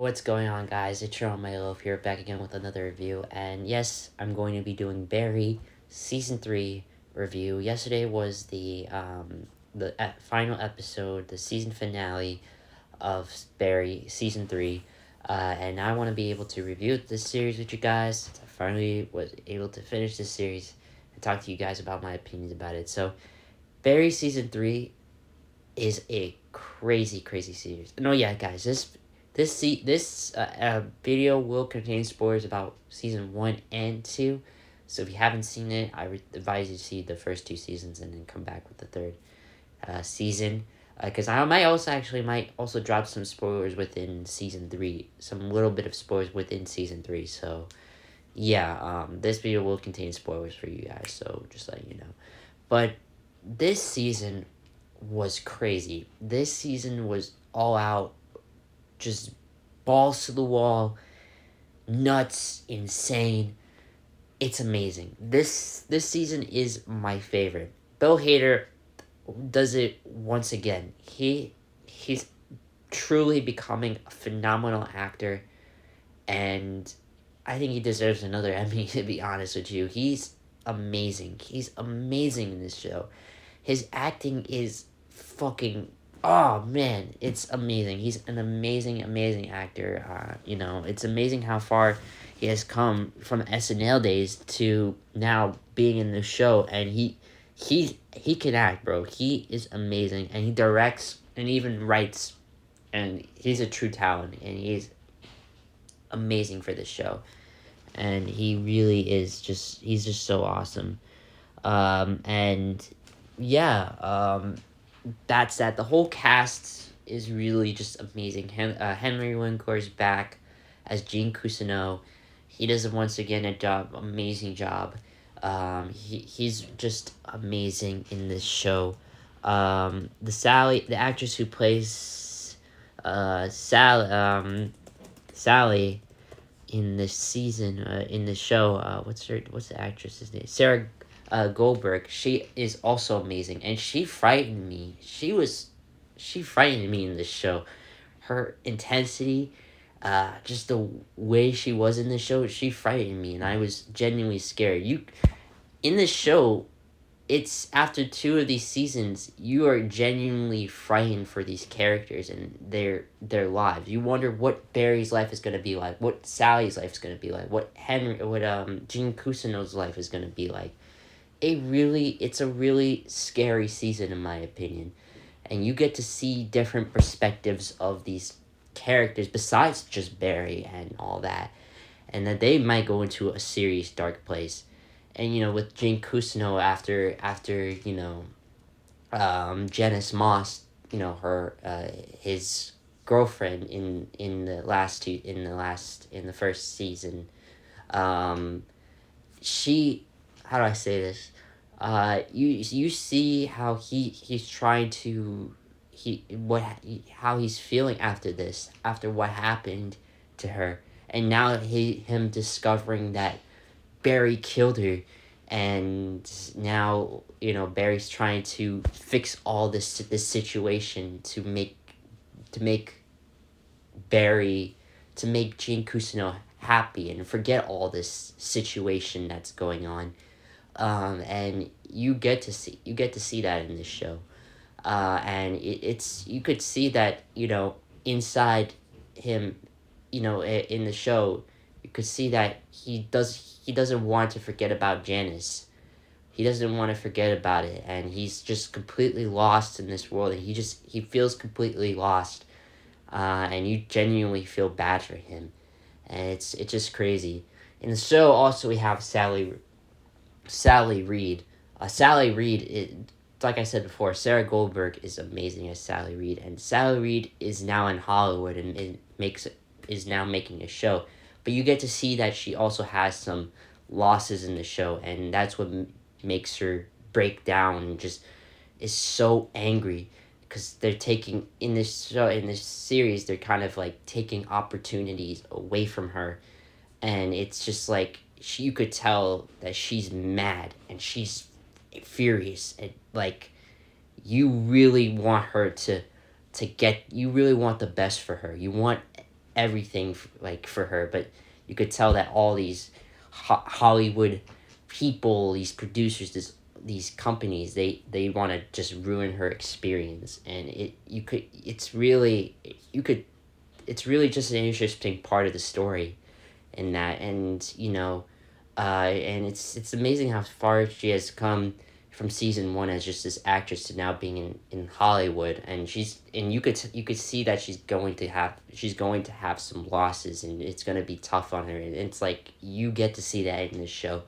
What's going on, guys? It's your Milo here, back again with another review. And yes, I'm going to be doing Barry Season 3 review. Yesterday was the final episode, the season finale of Barry Season 3. And I want to be able to review this series with you guys. I finally was able to finish this series and talk to you guys about my opinions about it. So, Barry Season 3 is a crazy, crazy series. No, yeah, guys, this video will contain spoilers about season 1 and 2. So if you haven't seen it, advise you to see the first 2 seasons and then come back with the third season. Because I might also drop some spoilers within season 3, some little bit of spoilers within season 3. So yeah, this video will contain spoilers for you guys. So just letting you know. But this season was crazy. This season was all out, just balls to the wall, nuts, insane. It's amazing. This season is my favorite. Bill Hader does it once again. He's truly becoming a phenomenal actor, and I think he deserves another Emmy, to be honest with you. He's amazing. He's amazing in this show. His acting is fucking, oh man, it's amazing. He's an amazing actor. It's amazing how far he has come from SNL days to now being in the show, and he can act, bro. He is amazing, and he directs and even writes, and he's a true talent, and he's amazing for this show. And he really is he's just so awesome. And yeah, that's that. The whole cast is really just amazing. Henry Winkler is back as Gene Cousineau. He does once again amazing job. He's just amazing in this show. The actress who plays Sally in this season, in the show, what's the actress's name? Sarah Goldberg. She is also amazing, and she frightened me. She frightened me in this show. Her intensity, just the way she was in the show, she frightened me, and I was genuinely scared. In this show, it's after 2 of these seasons, you are genuinely frightened for these characters and their lives. You wonder what Barry's life is gonna be like, what Sally's life is gonna be like, what Gene Cousineau's life is gonna be like. It's a really scary season, in my opinion, and you get to see different perspectives of these characters besides just Barry and all that, and that they might go into a serious dark place. And with Gene Cousineau, after Janice Moss, her his girlfriend in the first season, she, how do I say this? You see how he's trying to how he's feeling after what happened to her, and now him discovering that Barry killed her, and now Barry's trying to fix all this situation to make Barry to make Gene Cousineau happy and forget all this situation that's going on. And you get to see that in this show. And it's you could see that inside him, in the show, you could see that he doesn't want to forget about Janice. He doesn't want to forget about it, and he's just completely lost in this world, and he feels completely lost. And you genuinely feel bad for him, and it's just crazy. In the show, also we have Sally Reed. Sally Reed, like I said before, Sarah Goldberg is amazing as Sally Reed, and Sally Reed is now in Hollywood and is now making a show. But you get to see that she also has some losses in the show, and that's what makes her break down and just is so angry, because they're taking in this series, they're kind of like taking opportunities away from her, and it's just like you could tell that she's mad and she's furious, and like you really want her you really want the best for her. You want everything like for her, but you could tell that all these Hollywood people, these producers, these companies, they want to just ruin her experience, and it's really just an interesting part of the story in that. And and it's amazing how far she has come from season one as just this actress to now being in Hollywood. And you could see that she's going to have some losses, and it's going to be tough on her, and it's like you get to see that in this show.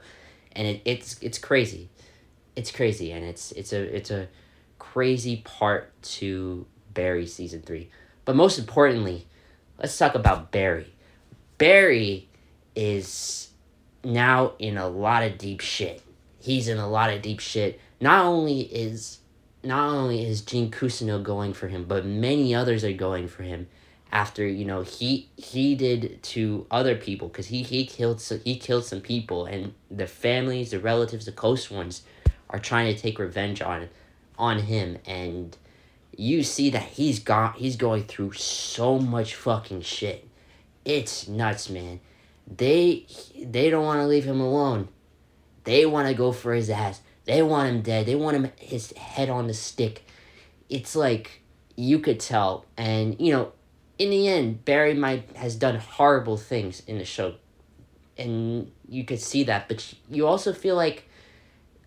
And it's crazy. It's crazy, and it's a crazy part to Barry season 3. But most importantly, let's talk about Barry. Barry is now in a lot of deep shit. He's in a lot of deep shit. Not only is Gene Cousineau going for him, but many others are going for him after he did to other people, because he killed some people, and the families, the relatives, the close ones are trying to take revenge on him. And you see that he's going through so much fucking shit. It's nuts, man. They don't want to leave him alone. They want to go for his ass. They want him dead. They want his head on the stick. It's like you could tell. And in the end, Barry has done horrible things in the show, and you could see that. But you also feel like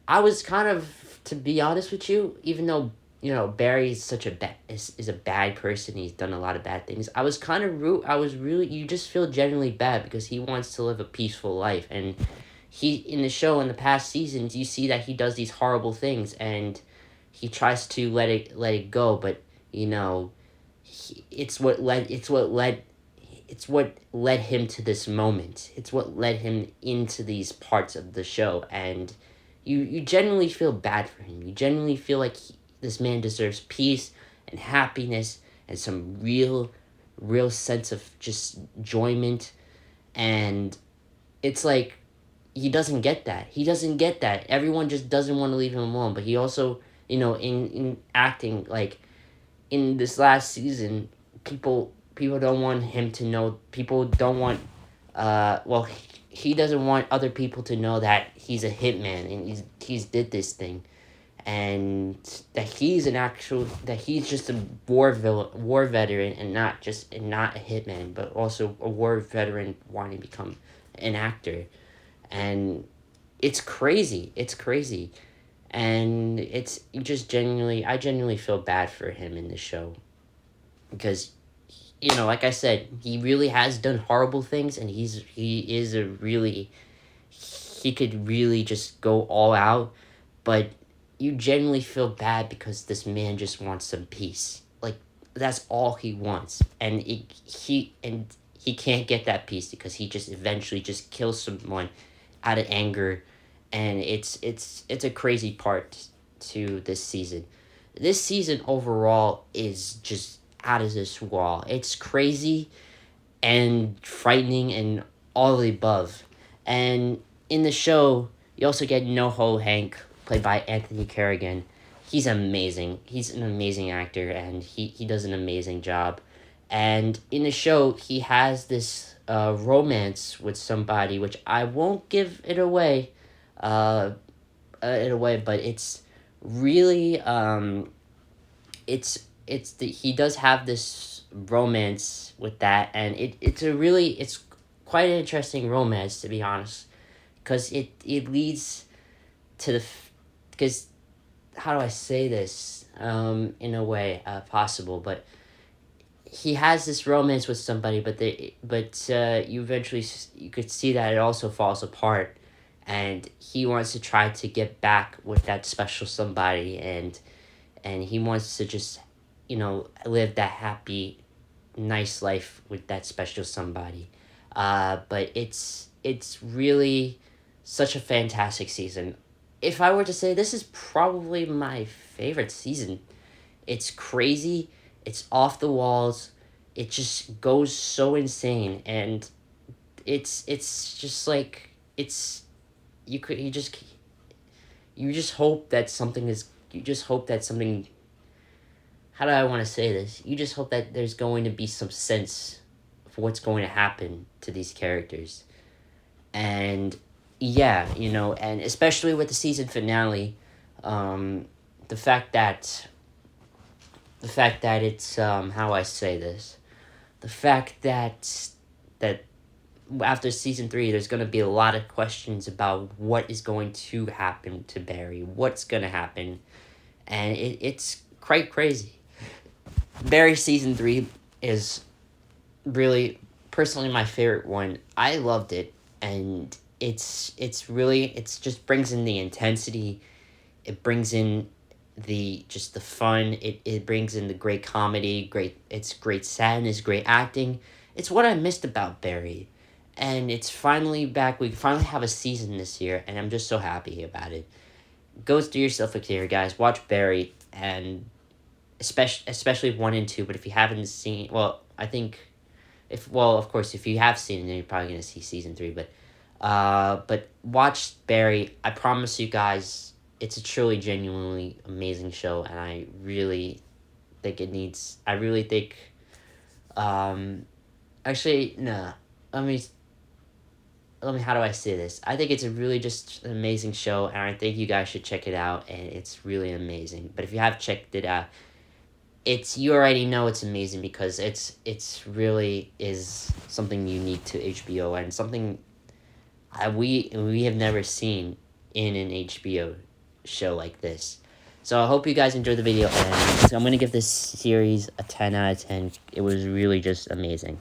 I was kind of, to be honest with you, even though Barry is is a bad person. He's done a lot of bad things. I was kind of you just feel genuinely bad because he wants to live a peaceful life. And in the show, in the past seasons, you see that he does these horrible things, and he tries to let it go. But it's what led him to this moment. It's what led him into these parts of the show. And you genuinely feel bad for him. You genuinely feel like this man deserves peace and happiness and some real sense of just enjoyment. And it's like he doesn't get that. Everyone just doesn't want to leave him alone. But he also, in acting, like in this last season, people don't want him to know. People don't want he doesn't want other people to know that he's a hitman, and he's did this thing, and that he's just a war veteran, and not a hitman, but also a war veteran wanting to become an actor. And it's crazy. And I genuinely feel bad for him in the show, because like I said, he really has done horrible things, and he could really just go all out. But you genuinely feel bad because this man just wants some peace. Like, that's all he wants. And he can't get that peace because he just eventually just kills someone out of anger. And it's a crazy part to this season. This season overall is just out of this wall. It's crazy and frightening and all of the above. And in the show, you also get NoHo Hank, played by Anthony Carrigan. He's amazing. He's an amazing actor, and he does an amazing job. And in the show, he has this romance with somebody, which I won't give it away, but it's really he does have this romance with that, and it's quite an interesting romance, to be honest, because it leads to because how do I say this in a way possible, but he has this romance with somebody, but you eventually you could see that it also falls apart, and he wants to try to get back with that special somebody, and he wants to just live that happy, nice life with that special somebody. But it's really such a fantastic season. If I were to say, this is probably my favorite season. It's crazy. It's off the walls. It just goes so insane, and it's just like you just hope that something is. You just hope that something. How do I want to say this? You just hope that there's going to be some sense what's going to happen to these characters. And yeah, you know, and especially with the season finale, um, the fact that it's how I say this, the fact that that after season 3, there's gonna be a lot of questions about what is going to happen to Barry, what's gonna happen, and it's quite crazy. Barry season 3 is really personally my favorite one. I loved it, and it's really, it's just brings in the intensity, it brings in the fun, it brings in the great comedy, great sadness, great acting. It's what I missed about Barry, and it's finally back. We finally have a season this year, and I'm just so happy about it. Go do yourself a favor, guys, watch Barry, and especially 1 and 2. But if you haven't seen, well, I think, if well, of course, if you have seen it, then you're probably gonna see season 3. But watch Barry. I promise you guys, it's a truly, genuinely amazing show, and I really think it needs. I really think. Actually, no. Let me. How do I say this? I think it's a really just an amazing show, and I think you guys should check it out. And it's really amazing. But if you have checked it out, you already know it's amazing, because it's really is something unique to HBO, and something we have never seen in an HBO show like this. So I hope you guys enjoyed the video, and so I'm going to give this series a 10 out of 10. It was really just amazing.